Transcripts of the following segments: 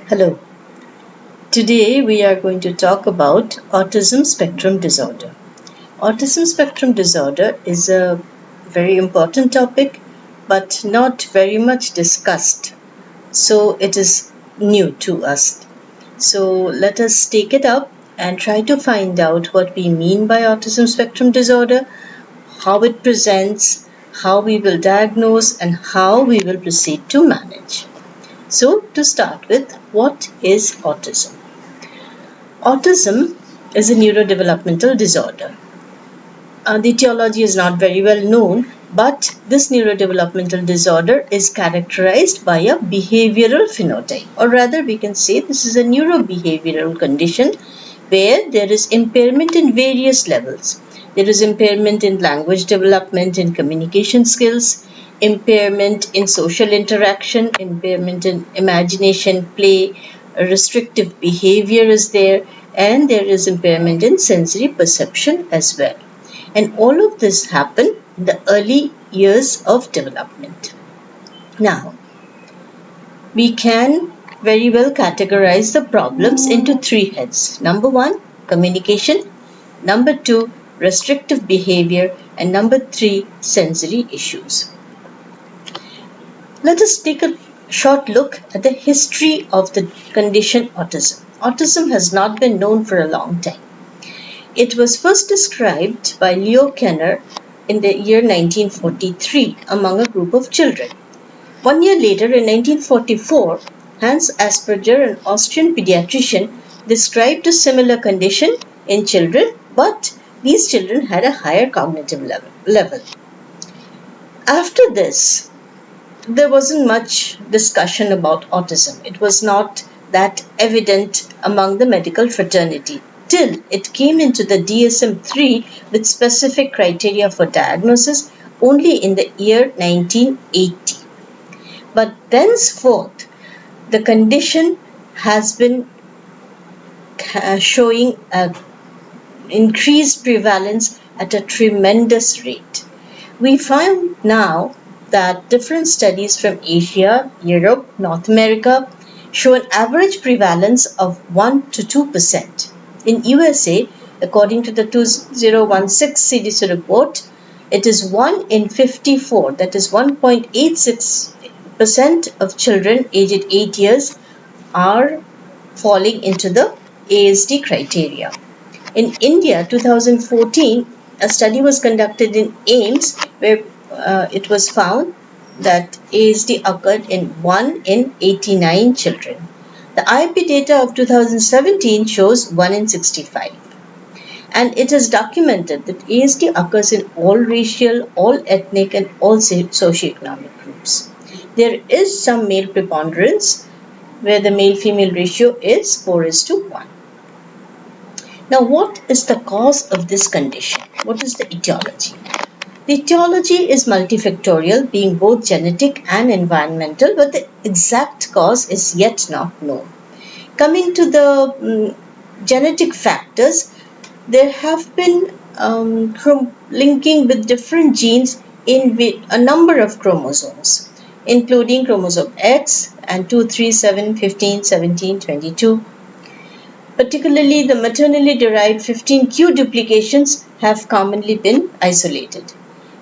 Hello. Today we are going to talk about autism spectrum disorder. Autism spectrum disorder is a very important topic but not very much discussed. So it is new to us. So let us take it up and try to find out what we mean by autism spectrum disorder, how it presents, how we will diagnose, and how we will proceed to manage. So to start with, what is autism? Autism is a neurodevelopmental disorder. The etiology is not very well known, but this neurodevelopmental disorder is characterized by a behavioral phenotype, or rather, we can say this is a neurobehavioral condition where there is impairment in various levels. There is impairment in language development, in communication skills, impairment in social interaction, impairment in imagination, play, restrictive behavior is there, and there is impairment in sensory perception as well. And all of this happen in the early years of development. Now, we can very well categorize the problems into three heads. Number one, communication. Number two, restrictive behavior. And number three, sensory issues. Let us take a short look at the history of the condition autism. Autism has not been known for a long time. It was first described by Leo Kanner in the year 1943 among a group of children. 1 year later, in 1944, Hans Asperger, an Austrian pediatrician, described a similar condition in children, but these children had a higher cognitive level. After this, there wasn't much discussion about autism. It was not that evident among the medical fraternity till it came into the DSM-3 with specific criteria for diagnosis only in the year 1980. But thenceforth, the condition has been showing an increased prevalence at a tremendous rate. We find now that different studies from Asia, Europe, North America show an average prevalence of 1 to 2%. In USA, according to the 2016 CDC report, it is 1 in 54, that is 1.86% of children aged 8 years are falling into the ASD criteria. In India, 2014, a study was conducted in AIMS where it was found that ASD occurred in 1 in 89 children. The IIP data of 2017 shows 1 in 65. And it is documented that ASD occurs in all racial, all ethnic, and all socioeconomic groups. There is some male preponderance where the male-female ratio is 4:1. Now, what is the cause of this condition? What is the etiology? The etiology is multifactorial, being both genetic and environmental, but the exact cause is yet not known. Coming to the genetic factors, there have been linking with different genes in a number of chromosomes, including chromosome X and 2, 3, 7, 15, 17, 22. Particularly, the maternally derived 15q duplications have commonly been isolated.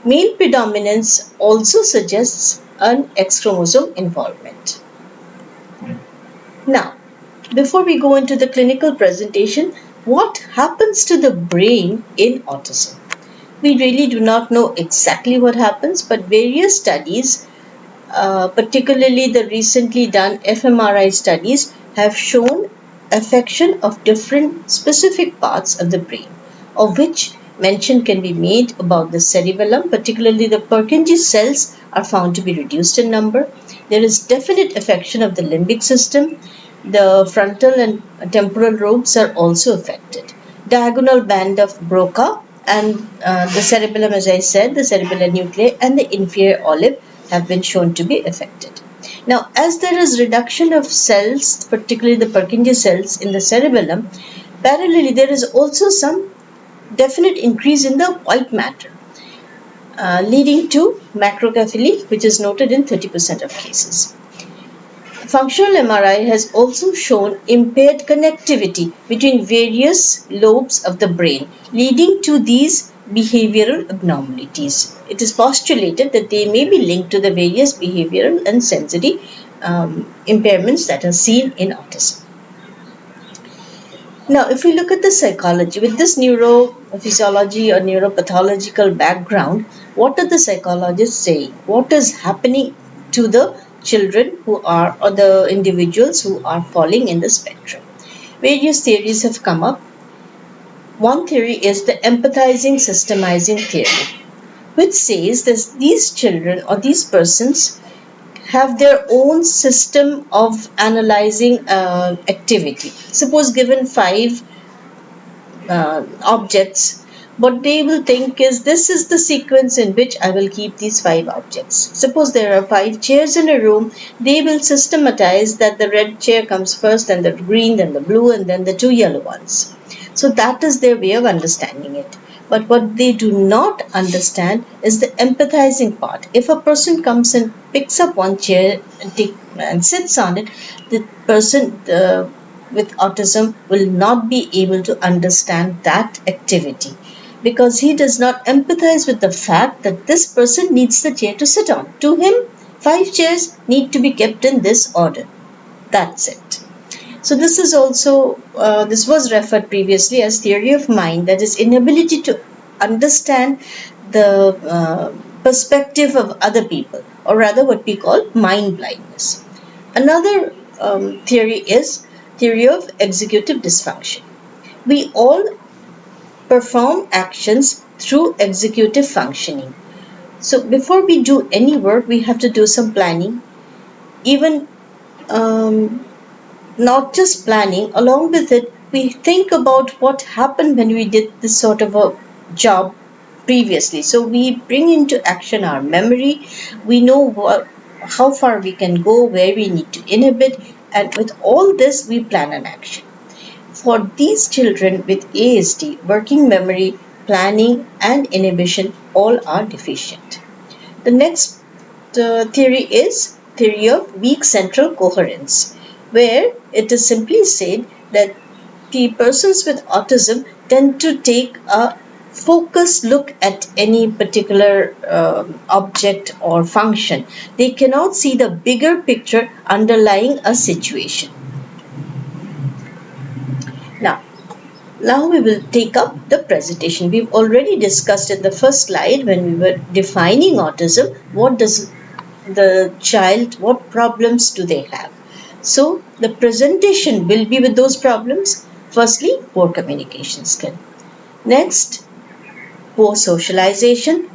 Male predominance also suggests an X chromosome involvement. Now, before we go into the clinical presentation, what happens to the brain in autism? We really do not know exactly what happens, but various studies, particularly the recently done fMRI studies, have shown affection of different specific parts of the brain, of which mention can be made about the cerebellum. Particularly the Purkinje cells are found to be reduced in number. There is definite affection of the limbic system. The frontal and temporal lobes are also affected. Diagonal band of Broca and the cerebellum, as I said, the cerebellar nuclei and the inferior olive have been shown to be affected. Now, as there is reduction of cells, particularly the Purkinje cells in the cerebellum, parallelly there is also some definite increase in the white matter, leading to macrocephaly, which is noted in 30% of cases. Functional MRI has also shown impaired connectivity between various lobes of the brain, leading to these behavioral abnormalities. It is postulated that they may be linked to the various behavioral and sensory impairments that are seen in autism. Now, if we look at the psychology, with this neurophysiology or neuropathological background, what are the psychologists saying? What is happening to the children who are, or the individuals who are falling in the spectrum? Various theories have come up. One theory is the empathizing systemizing theory, which says that these children or these persons have their own system of analyzing activity. Suppose given five objects, what they will think is this is the sequence in which I will keep these five objects. Suppose there are five chairs in a room, they will systematize that the red chair comes first, then the green, then the blue, and then the two yellow ones. So that is their way of understanding it. But what they do not understand is the empathizing part. If a person comes and picks up one chair and sits on it, the person with autism will not be able to understand that activity because he does not empathize with the fact that this person needs the chair to sit on. To him, five chairs need to be kept in this order. That's it. So this is also, this was referred previously as theory of mind, that is inability to understand the perspective of other people, or rather what we call mind blindness. Another theory is theory of executive dysfunction. We all perform actions through executive functioning. So before we do any work, we have to do some planning, even not just planning, along with it, we think about what happened when we did this sort of a job previously. So we bring into action our memory, we know how far we can go, where we need to inhibit, and with all this, we plan an action. For these children with ASD, working memory, planning, and inhibition all are deficient. The next theory is theory of weak central coherence, where it is simply said that the persons with autism tend to take a focused look at any particular object or function. They cannot see the bigger picture underlying a situation. Now we will take up the presentation. We've already discussed in the first slide when we were defining autism, what does the child, what problems do they have? So the presentation will be with those problems. Firstly, poor communication skill. Next, poor socialization,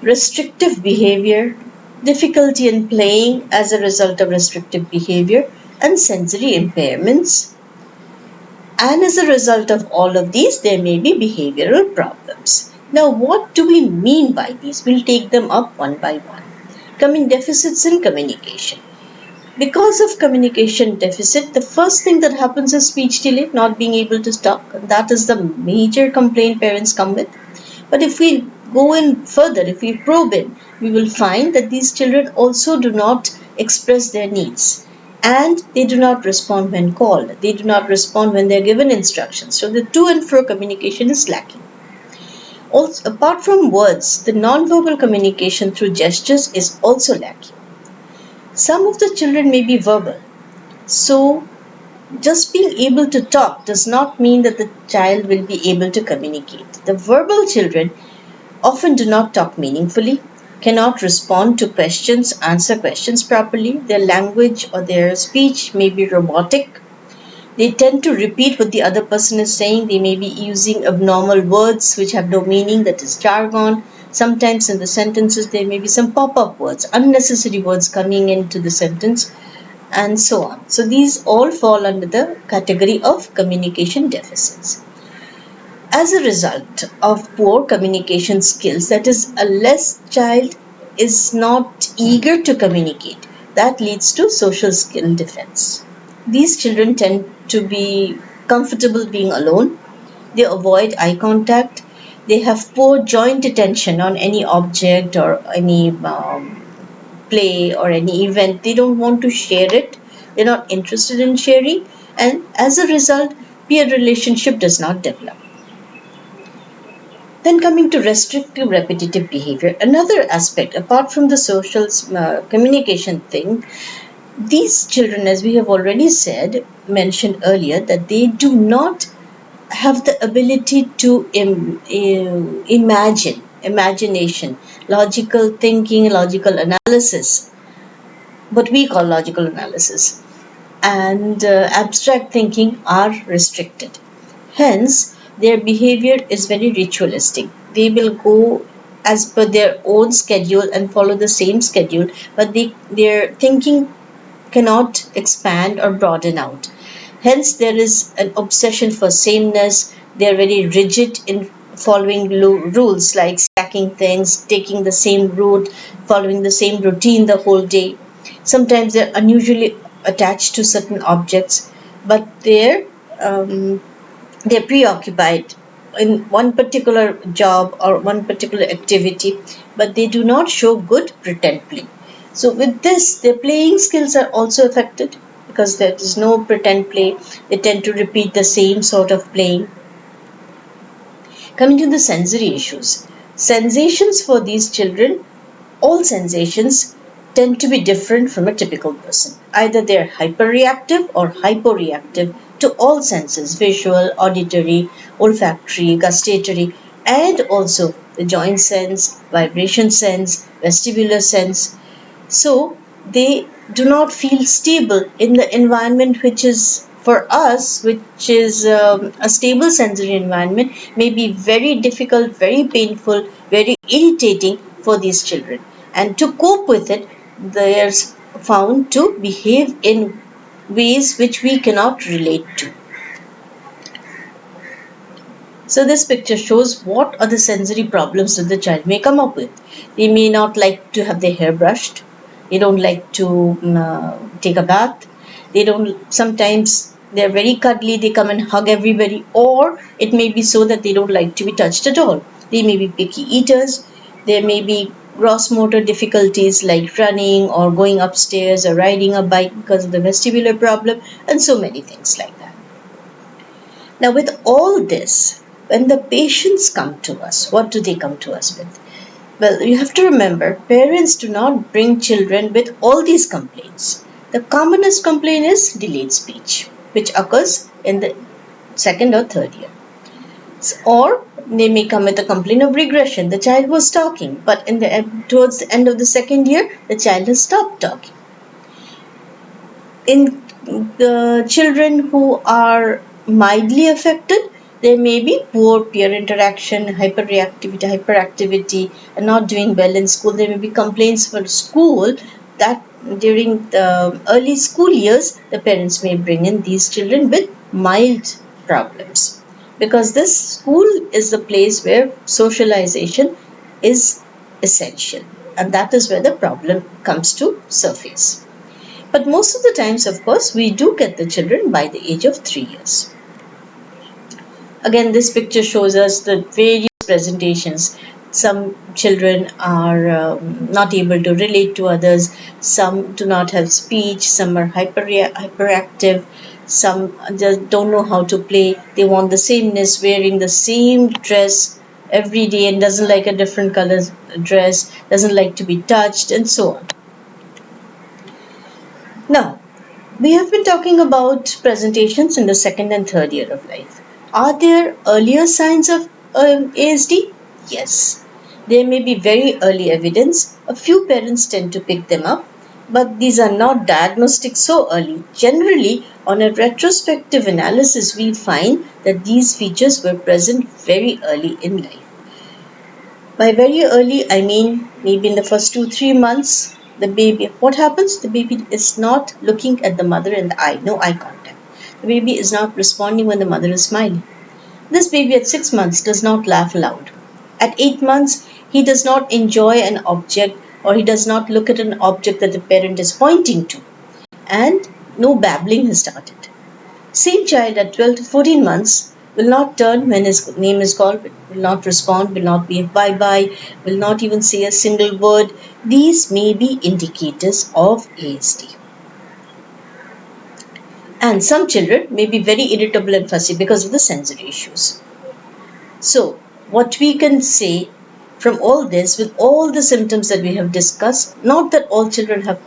restrictive behavior, difficulty in playing as a result of restrictive behavior, and sensory impairments. And as a result of all of these, there may be behavioral problems. Now, what do we mean by these? We'll take them up one by one. Coming deficits in communication. Because of communication deficit, the first thing that happens is speech delay, not being able to talk. That is the major complaint parents come with. But if we go in further, if we probe in, we will find that these children also do not express their needs. And they do not respond when called. They do not respond when they are given instructions. So the to and fro communication is lacking. Also, apart from words, the non-verbal communication through gestures is also lacking. Some of the children may be verbal. So just being able to talk does not mean that the child will be able to communicate. The verbal children often do not talk meaningfully, cannot respond to questions, answer questions properly. Their language or their speech may be robotic. They tend to repeat what the other person is saying. They may be using abnormal words which have no meaning, that is jargon. Sometimes in the sentences there may be some pop-up words, unnecessary words coming into the sentence, and so on. So these all fall under the category of communication deficits. As a result of poor communication skills, that is, a less child is not eager to communicate. That leads to social skill defects. These children tend to be comfortable being alone. They avoid eye contact. They have poor joint attention on any object or any play or any event, they don't want to share it. They're not interested in sharing, and as a result, peer relationship does not develop. Then coming to restrictive repetitive behavior, another aspect apart from the social communication thing, these children, as we have already mentioned earlier, that they do not have the ability to imagination, logical thinking, logical analysis, what we call logical analysis, and abstract thinking are restricted. Hence, their behavior is very ritualistic. They will go as per their own schedule and follow the same schedule, but their thinking cannot expand or broaden out. Hence, there is an obsession for sameness. They are very rigid in following rules like stacking things, taking the same route, following the same routine the whole day. Sometimes they're unusually attached to certain objects, but they're preoccupied in one particular job or one particular activity, but they do not show good pretend play. So, with this, their playing skills are also affected because there is no pretend play. They tend to repeat the same sort of playing. Coming to the sensory issues, sensations for these children, all sensations tend to be different from a typical person. Either they're hyperreactive or hyporeactive to all senses: visual, auditory, olfactory, gustatory, and also the joint sense, vibration sense, vestibular sense. So they do not feel stable in the environment, which is for us, which is a stable sensory environment, may be very difficult, very painful, very irritating for these children. And to cope with it, they are found to behave in ways which we cannot relate to. So this picture shows what are the sensory problems that the child may come up with. They may not like to have their hair brushed. They don't like to take a bath. They don't, sometimes they're very cuddly, they come and hug everybody, or it may be so that they don't like to be touched at all. They may be picky eaters. There may be gross motor difficulties like running or going upstairs or riding a bike because of the vestibular problem, and so many things like that. Now, with all this, when the patients come to us, what do they come to us with? Well, you have to remember, parents do not bring children with all these complaints. The commonest complaint is delayed speech, which occurs in the second or third year. Or they may come with a complaint of regression. The child was talking, but towards the end of the second year, the child has stopped talking. In the children who are mildly affected, there may be poor peer interaction, hyperactivity, and not doing well in school. There may be complaints for school that during the early school years, the parents may bring in these children with mild problems. Because this school is the place where socialization is essential, and that is where the problem comes to surface. But most of the times, of course, we do get the children by the age of 3 years. Again, this picture shows us the various presentations. Some children are not able to relate to others, some do not have speech, some are hyperactive, some just don't know how to play. They want the sameness, wearing the same dress every day and doesn't like a different color dress, doesn't like to be touched, and so on. Now, we have been talking about presentations in the second and third year of life. Are there earlier signs of ASD? Yes. There may be very early evidence. A few parents tend to pick them up, but these are not diagnostic so early. Generally, on a retrospective analysis, we find that these features were present very early in life. By very early, I mean maybe in the first 2-3 months, the baby, what happens? The baby is not looking at the mother in the eye, no eye contact. The baby is not responding when the mother is smiling. This baby at 6 months does not laugh loud. At 8 months, he does not enjoy an object, or he does not look at an object that the parent is pointing to. And no babbling has started. Same child at 12 to 14 months will not turn when his name is called, will not respond, will not wave bye-bye, will not even say a single word. These may be indicators of ASD. And some children may be very irritable and fussy because of the sensory issues. So, what we can say from all this, with all the symptoms that we have discussed, not that all children have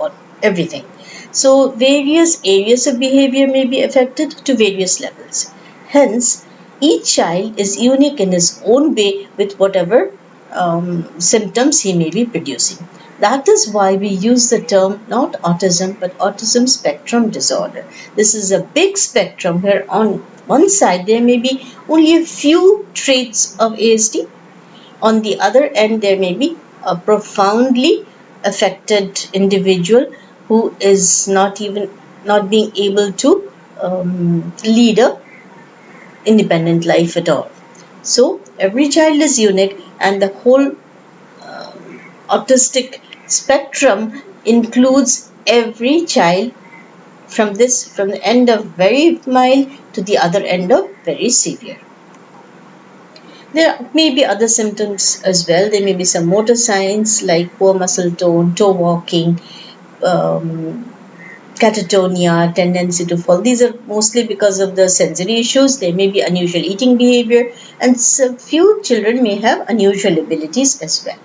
everything. So, various areas of behavior may be affected to various levels. Hence, each child is unique in his own way with whatever symptoms he may be producing. That is why we use the term not autism but autism spectrum disorder. This is a big spectrum where on one side there may be only a few traits of ASD. On the other end, there may be a profoundly affected individual who is not being able to lead a independent life at all. So every child is unique, and the whole autistic spectrum includes every child from the end of very mild to the other end of very severe. There may be other symptoms as well. There may be some motor signs like poor muscle tone, toe walking, catatonia, tendency to fall. These are mostly because of the sensory issues. There may be unusual eating behavior, and few children may have unusual abilities as well.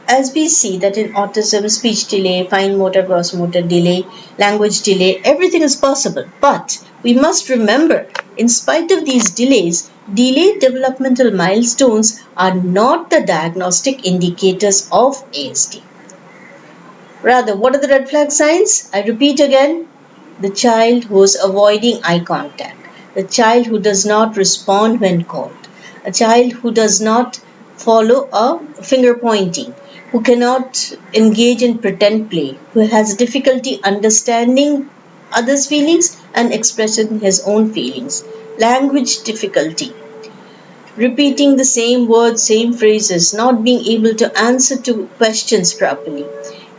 As we see that in autism, speech delay, fine motor, gross motor delay, language delay, everything is possible. But we must remember, in spite of these delays, delayed developmental milestones are not the diagnostic indicators of ASD. Rather, what are the red flag signs? I repeat again, the child who is avoiding eye contact, the child who does not respond when called, a child who does not follow a finger pointing, who cannot engage in pretend play, who has difficulty understanding others' feelings and expressing his own feelings, language difficulty, repeating the same words, same phrases, not being able to answer to questions properly,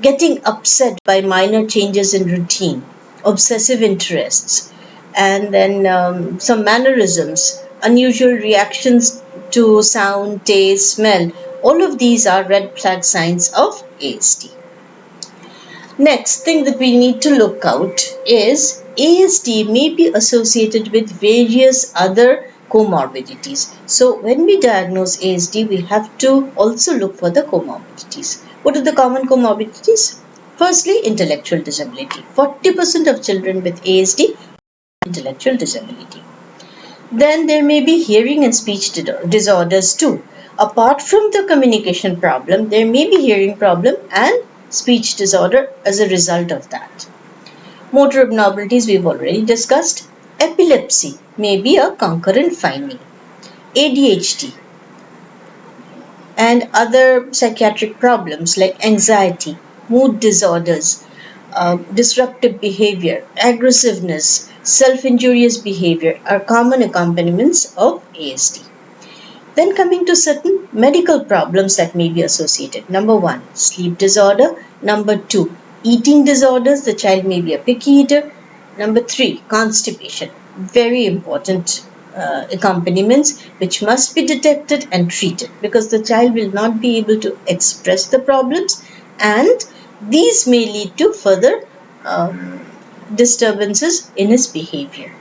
getting upset by minor changes in routine, obsessive interests, and then some mannerisms, unusual reactions to sound, taste, smell. All of these are red flag signs of ASD. Next thing that we need to look out is ASD may be associated with various other comorbidities. So when we diagnose ASD, we have to also look for the comorbidities. What are the common comorbidities? Firstly, intellectual disability. 40% of children with ASD have intellectual disability. Then there may be hearing and speech disorders too. Apart from the communication problem, there may be hearing problem and speech disorder as a result of that. Motor abnormalities we've already discussed. Epilepsy may be a concurrent finding. ADHD and other psychiatric problems like anxiety, mood disorders, disruptive behavior, aggressiveness, self-injurious behavior are common accompaniments of ASD. Then coming to certain medical problems that may be associated. Number 1, sleep disorder. Number 2, eating disorders. The child may be a picky eater. Number 3, constipation. Very important accompaniments which must be detected and treated because the child will not be able to express the problems, and these may lead to further disturbances in his behavior.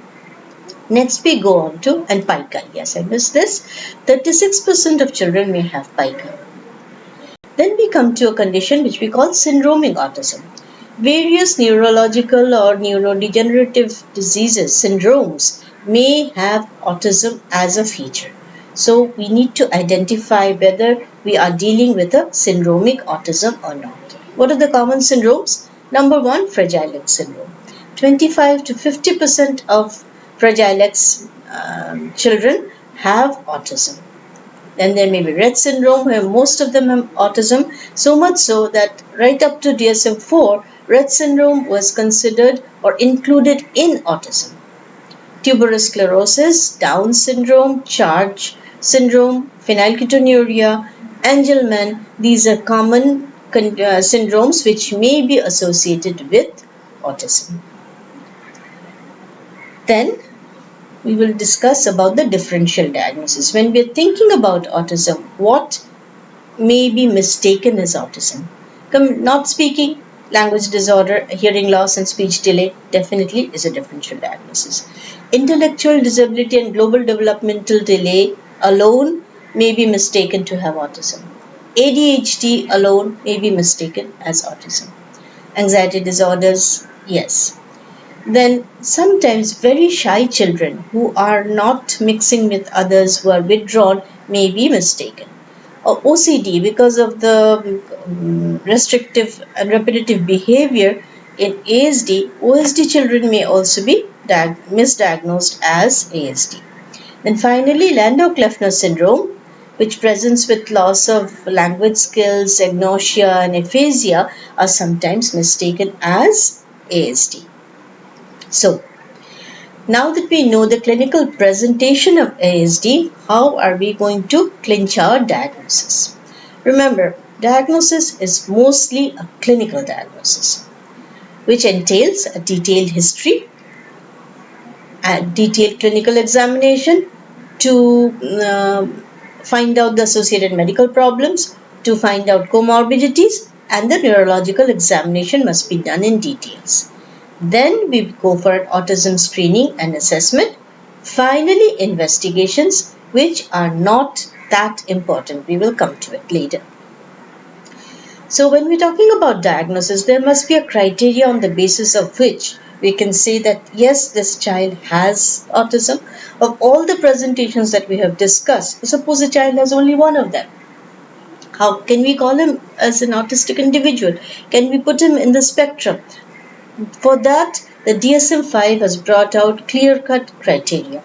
Next we go on to, and pica. Yes, I missed this. 36% of children may have pica. Then we come to a condition which we call syndromic autism. Various neurological or neurodegenerative diseases, syndromes, may have autism as a feature. So we need to identify whether we are dealing with a syndromic autism or not. What are the common syndromes? Number 1, Fragile X syndrome. 25 to 50% of Fragile X children have autism. Then there may be Rett syndrome where most of them have autism, so much so that right up to DSM-4, Rett syndrome was considered or included in autism. Tuberous sclerosis, Down syndrome, Charge syndrome, phenylketonuria, Angelman, these are common syndromes which may be associated with autism. Then we will discuss about the differential diagnosis. When we are thinking about autism, what may be mistaken as autism? Not speaking, language disorder, hearing loss, and speech delay definitely is a differential diagnosis. Intellectual disability and global developmental delay alone may be mistaken to have autism. ADHD alone may be mistaken as autism. Anxiety disorders, yes. Then sometimes very shy children who are not mixing with others, who are withdrawn, may be mistaken. Or OCD, because of the restrictive and repetitive behavior in ASD, OSD children may also be misdiagnosed as ASD. Then finally, Landau-Kleffner syndrome, which presents with loss of language skills, agnosia, and aphasia, are sometimes mistaken as ASD. So, now that we know the clinical presentation of ASD, how are we going to clinch our diagnosis? Remember, diagnosis is mostly a clinical diagnosis, which entails a detailed history, a detailed clinical examination to find out the associated medical problems, to find out comorbidities, and the neurological examination must be done in details. Then we go for autism screening and assessment. Finally, investigations, which are not that important. We will come to it later. So when we're talking about diagnosis, there must be a criteria on the basis of which we can say that yes, this child has autism. Of all the presentations that we have discussed, suppose a child has only one of them. How can we call him as an autistic individual? Can we put him in the spectrum? For that, the DSM-5 has brought out clear-cut criteria.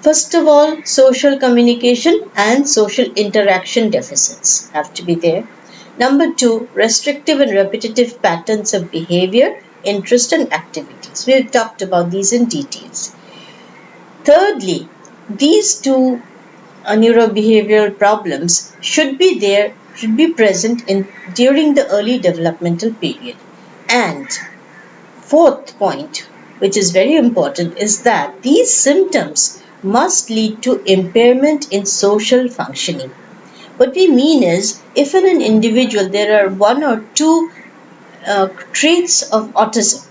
First of all, social communication and social interaction deficits have to be there. Number 2, restrictive and repetitive patterns of behavior, interest and activities. We have talked about these in details. Thirdly, these two neurobehavioral problems should be present during the early developmental period. And fourth point, which is very important, is that these symptoms must lead to impairment in social functioning. What we mean is, if in an individual there are one or two traits of autism,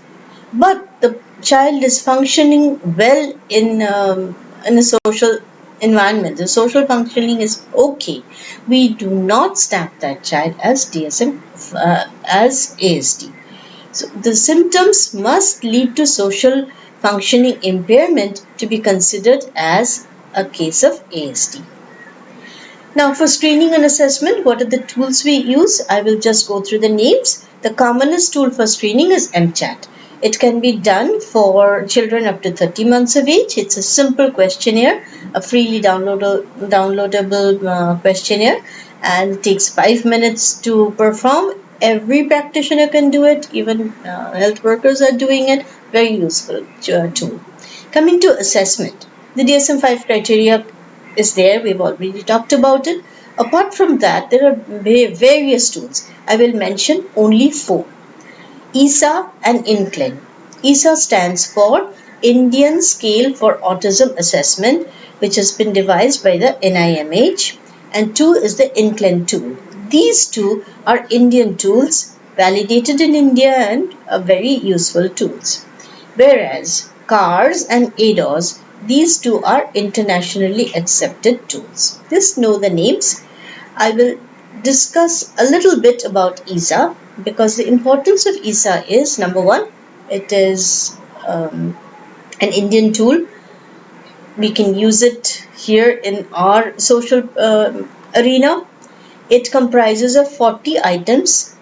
but the child is functioning well in a social environment, the social functioning is okay, we do not stamp that child as DSM as ASD. So the symptoms must lead to social functioning impairment to be considered as a case of ASD. Now for screening and assessment, what are the tools we use? I will just go through the names. The commonest tool for screening is MCHAT. It can be done for children up to 30 months of age. It's a simple questionnaire, a freely downloadable questionnaire, and it takes 5 minutes to perform. Every practitioner can do it, even health workers are doing it. Very useful tool. Coming to assessment, the DSM-5 criteria is there. We've already talked about it. Apart from that, there are various tools. I will mention only 4. ISA and INCLIN. ISA stands for Indian Scale for Autism Assessment, which has been devised by the NIMH, and 2 is the INCLIN tool. These two are Indian tools, validated in India and are very useful tools. Whereas CARS and ADOS, these two are internationally accepted tools. Just know the names. I will discuss a little bit about ISA because the importance of ISA is, number 1, it is an Indian tool. We can use it here in our social arena. It comprises of 40 items,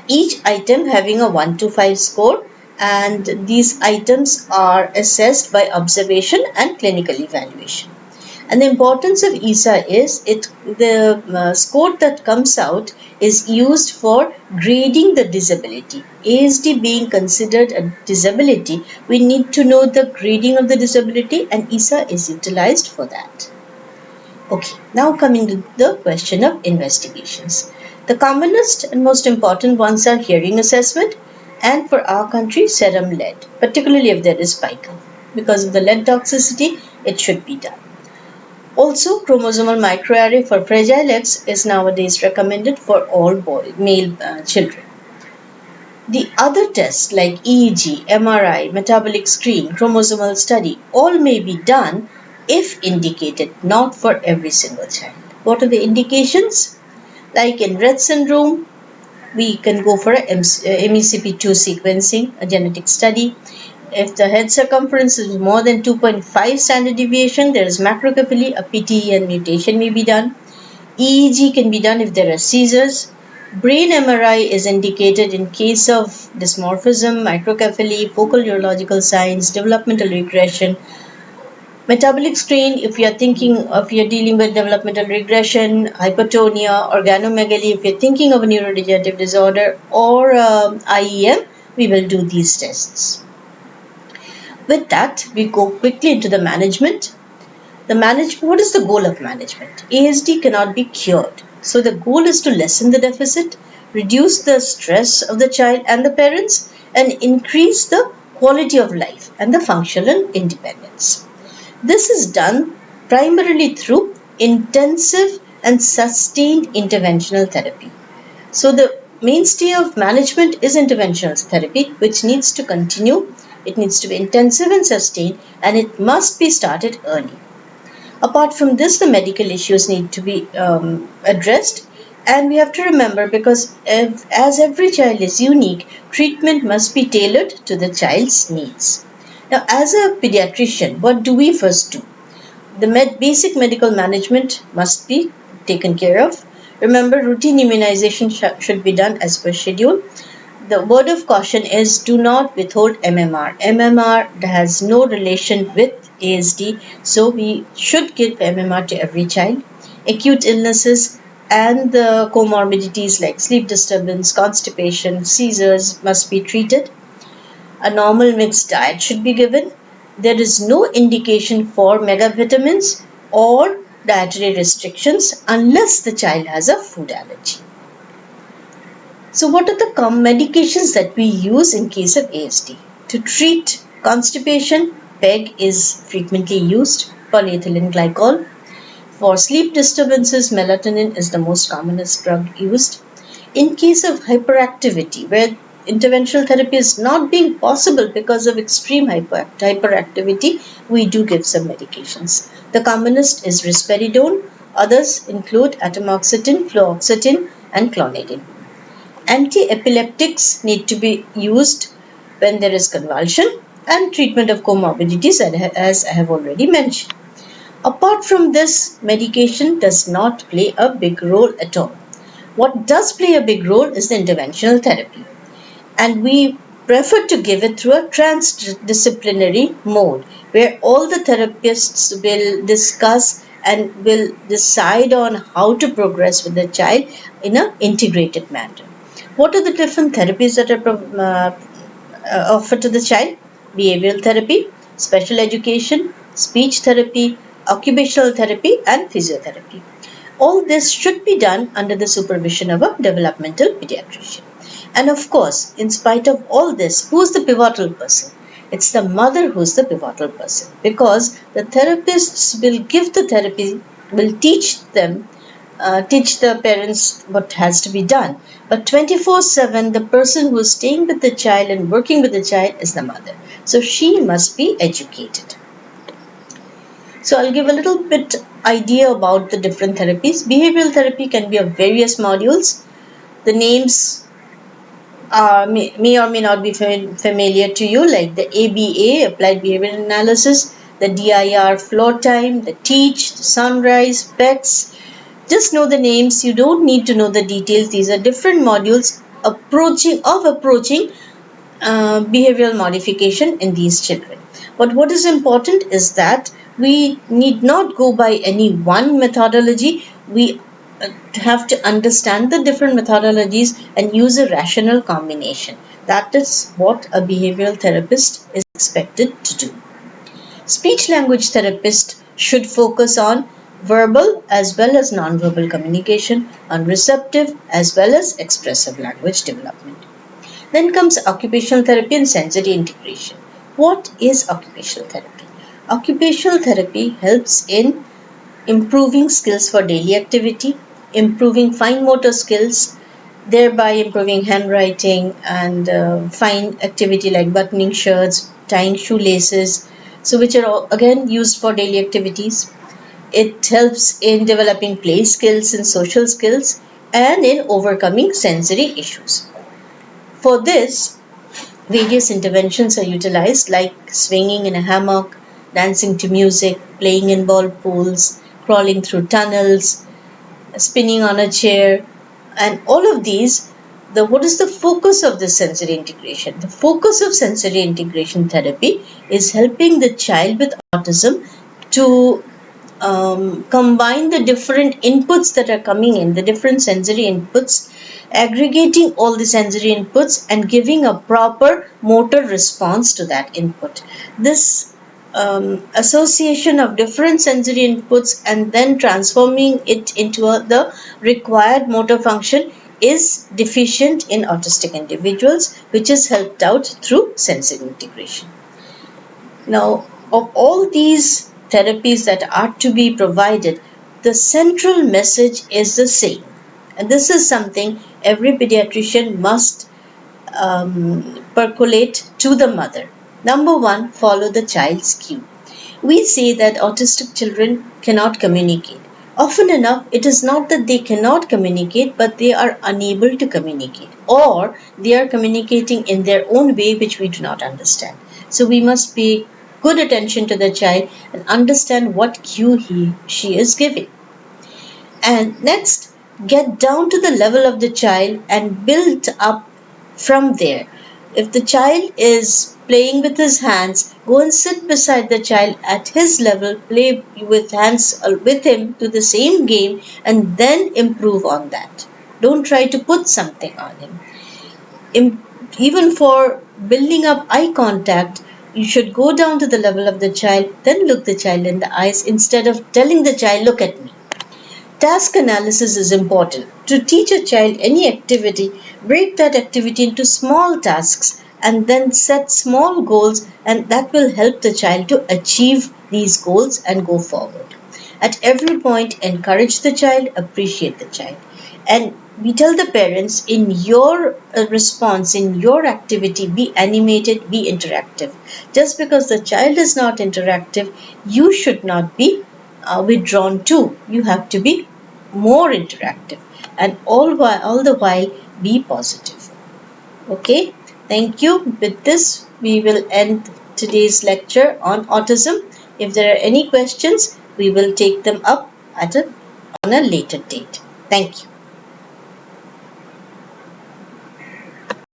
each item having a 1 to 5 score, and these items are assessed by observation and clinical evaluation. And the importance of ISA is the score that comes out is used for grading the disability. ASD being considered a disability, we need to know the grading of the disability, and ISA is utilized for that. Okay, now coming to the question of investigations. The commonest and most important ones are hearing assessment and, for our country, serum lead, particularly if there is pica. because of the lead toxicity, it should be done. Also, chromosomal microarray for fragile eggs is nowadays recommended for all male children. The other tests like EEG, MRI, metabolic screen, chromosomal study, all may be done if indicated, not for every single child. What are the indications? Like in Rett syndrome, we can go for a MECP2 sequencing, a genetic study. If the head circumference is more than 2.5 standard deviation, there is macrocephaly, a PTEN mutation may be done. EEG can be done if there are seizures. Brain MRI is indicated in case of dysmorphism, microcephaly, focal neurological signs, developmental regression. Metabolic screen, if you're dealing with developmental regression, hypertonia, organomegaly, if you're thinking of a neurodegenerative disorder or IEM, we will do these tests. With that, we go quickly into the management. What is the goal of management? ASD cannot be cured. So the goal is to lessen the deficit, reduce the stress of the child and the parents, and increase the quality of life and the functional independence. This is done primarily through intensive and sustained interventional therapy. So the mainstay of management is interventional therapy, which needs to continue. It needs to be intensive and sustained, and it must be started early. Apart from this, the medical issues need to be addressed, and we have to remember, because as every child is unique, treatment must be tailored to the child's needs. Now, as a pediatrician, what do we first do? The basic medical management must be taken care of. Remember, routine immunization should be done as per schedule. The word of caution is do not withhold MMR. MMR has no relation with ASD, so we should give MMR to every child. Acute illnesses and the comorbidities like sleep disturbance, constipation, seizures must be treated. A normal mixed diet should be given. There is no indication for megavitamins or dietary restrictions unless the child has a food allergy. So what are the medications that we use in case of ASD? To treat constipation, PEG is frequently used, polyethylene glycol. For sleep disturbances, melatonin is the most commonest drug used. In case of hyperactivity, where interventional therapy is not being possible because of extreme hyperactivity, we do give some medications. The commonest is risperidone. Others include atomoxetine, fluoxetine, and clonidine. Anti-epileptics need to be used when there is convulsion and treatment of comorbidities, as I have already mentioned. Apart from this, medication does not play a big role at all. What does play a big role is the interventional therapy, and we prefer to give it through a transdisciplinary mode where all the therapists will discuss and will decide on how to progress with the child in an integrated manner. What are the different therapies that are offered to the child? Behavioral therapy, special education, speech therapy, occupational therapy, and physiotherapy. All this should be done under the supervision of a developmental pediatrician. And of course, in spite of all this, who's the pivotal person? It's the mother who's the pivotal person, because the therapists will give the therapy, will teach the parents what has to be done. But 24/7, the person who is staying with the child and working with the child is the mother. So she must be educated. So I'll give a little bit idea about the different therapies. Behavioral therapy can be of various modules. The names may or may not be familiar to you, like the ABA, Applied Behavioral Analysis, the DIR, Floor Time, the TEACH, the Sunrise, PECS. Just know the names. You don't need to know the details. These are different modules approaching behavioral modification in these children. But what is important is that we need not go by any one methodology. We have to understand the different methodologies and use a rational combination. That is what a behavioral therapist is expected to do. Speech language therapist should focus on verbal as well as non-verbal communication, on receptive as well as expressive language development. Then comes occupational therapy and sensory integration. What is occupational therapy? Occupational therapy helps in improving skills for daily activity, improving fine motor skills, thereby improving handwriting and fine activity like buttoning shirts, tying shoelaces, so which are all again used for daily activities. It helps in developing play skills and social skills and in overcoming sensory issues. For this, various interventions are utilized like swinging in a hammock, dancing to music, playing in ball pools, crawling through tunnels, spinning on a chair, and all of these. What is the focus of this sensory integration? The focus of sensory integration therapy is helping the child with autism to combine the different inputs that are coming in, the different sensory inputs, aggregating all the sensory inputs and giving a proper motor response to that input. This association of different sensory inputs and then transforming it into the required motor function is deficient in autistic individuals, which is helped out through sensory integration. Now, of all these therapies that are to be provided, the central message is the same. And this is something every pediatrician must percolate to the mother. Number one, follow the child's cue. We say that autistic children cannot communicate. Often enough, it is not that they cannot communicate, but they are unable to communicate, or they are communicating in their own way, which we do not understand. So we must pay good attention to the child and understand what cue she is giving. And next, get down to the level of the child and build up from there. If the child is playing with his hands, go and sit beside the child at his level, play with hands with him to the same game, and then improve on that. Don't try to put something on him. Even for building up eye contact, you should go down to the level of the child, then look the child in the eyes instead of telling the child, look at me. Task analysis is important. To teach a child any activity, break that activity into small tasks and then set small goals, and that will help the child to achieve these goals and go forward. At every point, encourage the child, appreciate the child. And we tell the parents, in your response, in your activity, be animated, be interactive. Just because the child is not interactive, you should not be withdrawn too. You have to be more interactive and all the while be positive. Okay, thank you. With this, we will end today's lecture on autism. If there are any questions, we will take them up on a later date. Thank you.